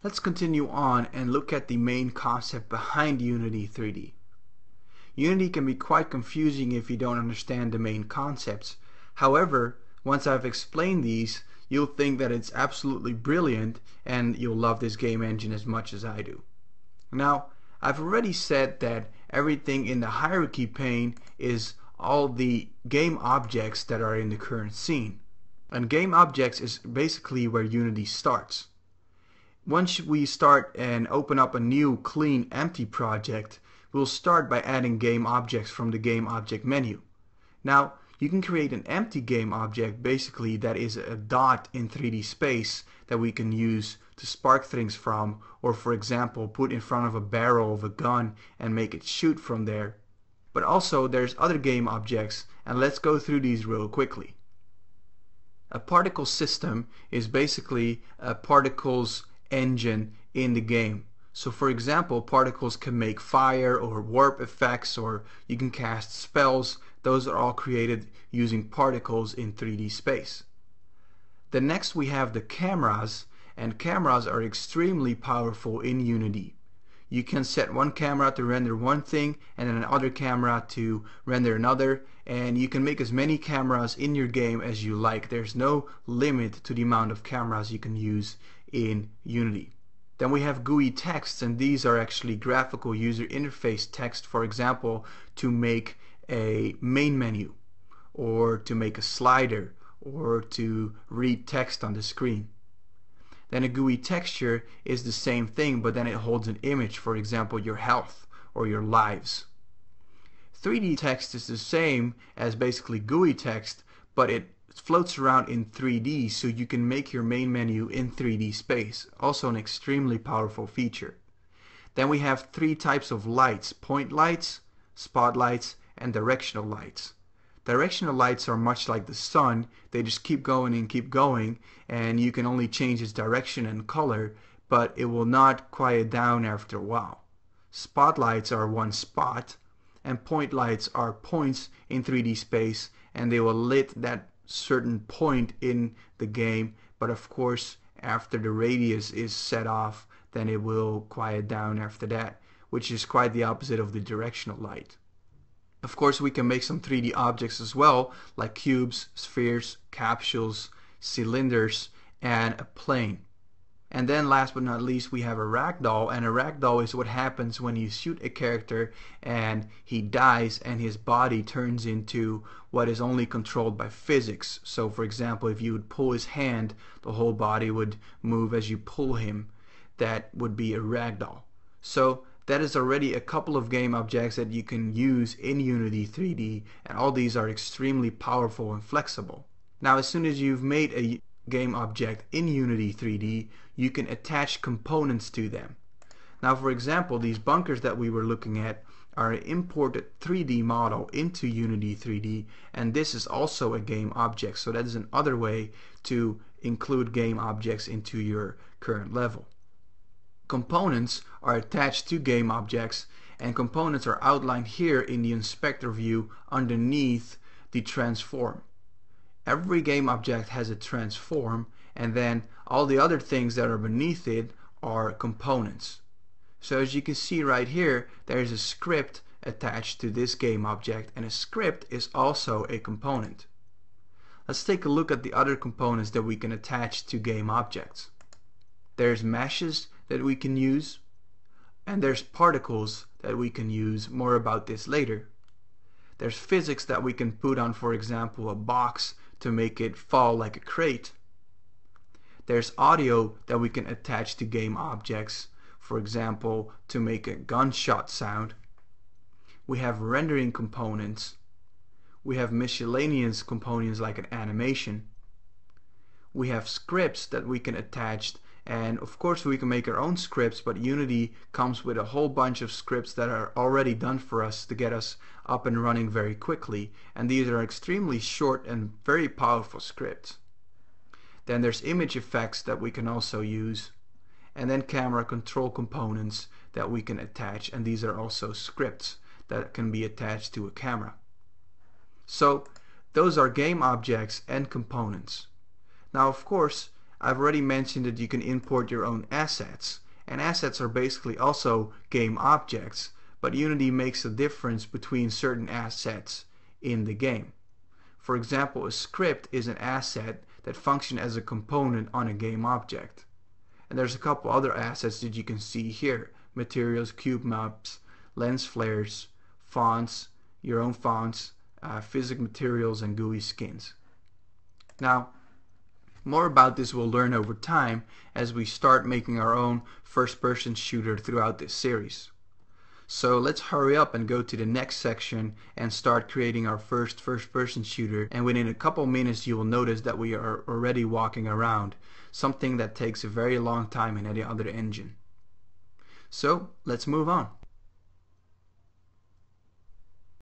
Let's continue on and look at the main concept behind Unity 3D. Unity can be quite confusing if you don't understand the main concepts. However, once I've explained these, you'll think that it's absolutely brilliant and you'll love this game engine as much as I do. Now, I've already said that everything in the hierarchy pane is all the game objects that are in the current scene. And game objects is basically where Unity starts. Once we start and open up a new clean empty project, we'll start by adding game objects from the game object menu. Now, you can create an empty game object basically that is a dot in 3D space that we can use to spark things from, or for example put in front of a barrel of a gun and make it shoot from there. But also there's other game objects, and let's go through these real quickly. A particle system is basically a particles engine in the game. So for example, particles can make fire or warp effects, or you can cast spells. Those are all created using particles in 3D space. Then next we have the cameras, and cameras are extremely powerful in Unity. You can set one camera to render one thing and then another camera to render another, and you can make as many cameras in your game as you like. There's no limit to the amount of cameras you can use in Unity. Then we have GUI texts, and these are actually graphical user interface text, for example, to make a main menu, or to make a slider, or to read text on the screen. Then a GUI texture is the same thing, but then it holds an image, for example your health or your lives. 3D text is the same as basically GUI text, but it floats around in 3D, so you can make your main menu in 3D space. Also an extremely powerful feature. Then we have three types of lights: point lights, spotlights, and directional lights. Directional lights are much like the sun. They just keep going and keep going, and you can only change its direction and color, but it will not quiet down after a while. Spotlights are one spot, and point lights are points in 3D space, and they will lit that certain point in the game, but of course after the radius is set off, then it will quiet down after that, which is quite the opposite of the directional light. Of course, we can make some 3D objects as well, like cubes, spheres, capsules, cylinders, and a plane. And then last but not least, we have a ragdoll, and a ragdoll is what happens when you shoot a character and he dies and his body turns into what is only controlled by physics. So for example, if you would pull his hand, the whole body would move as you pull him. That would be a ragdoll. So that is already a couple of game objects that you can use in Unity 3D, and all these are extremely powerful and flexible. Now, as soon as you've made a game object in Unity 3D, you can attach components to them. Now, for example, these bunkers that we were looking at are an imported 3D model into Unity 3D, and this is also a game object. So that is another way to include game objects into your current level. Components are attached to game objects, and components are outlined here in the inspector view underneath the transform. Every game object has a transform, and then all the other things that are beneath it are components. So as you can see right here, there is a script attached to this game object, and a script is also a component. Let's take a look at the other components that we can attach to game objects. There's meshes that we can use, and there's particles that we can use. More about this later. There's physics that we can put on, for example, a box to make it fall like a crate. There's audio that we can attach to game objects, for example, to make a gunshot sound. We have rendering components. We have miscellaneous components like an animation. We have scripts that we can attach, and of course we can make our own scripts, but Unity comes with a whole bunch of scripts that are already done for us to get us up and running very quickly, and these are extremely short and very powerful scripts. Then there's image effects that we can also use, and then camera control components that we can attach, and these are also scripts that can be attached to a camera. So those are game objects and components. Now of course I've already mentioned that you can import your own assets, and assets are basically also game objects, but Unity makes a difference between certain assets in the game. For example, a script is an asset that functions as a component on a game object. And there's a couple other assets that you can see here: materials, cube maps, lens flares, fonts, your own fonts, physics materials, and GUI skins. Now, more about this we'll learn over time as we start making our own first-person shooter throughout this series. So let's hurry up and go to the next section and start creating our first-person shooter, and within a couple minutes you will notice that we are already walking around, something that takes a very long time in any other engine. So let's move on.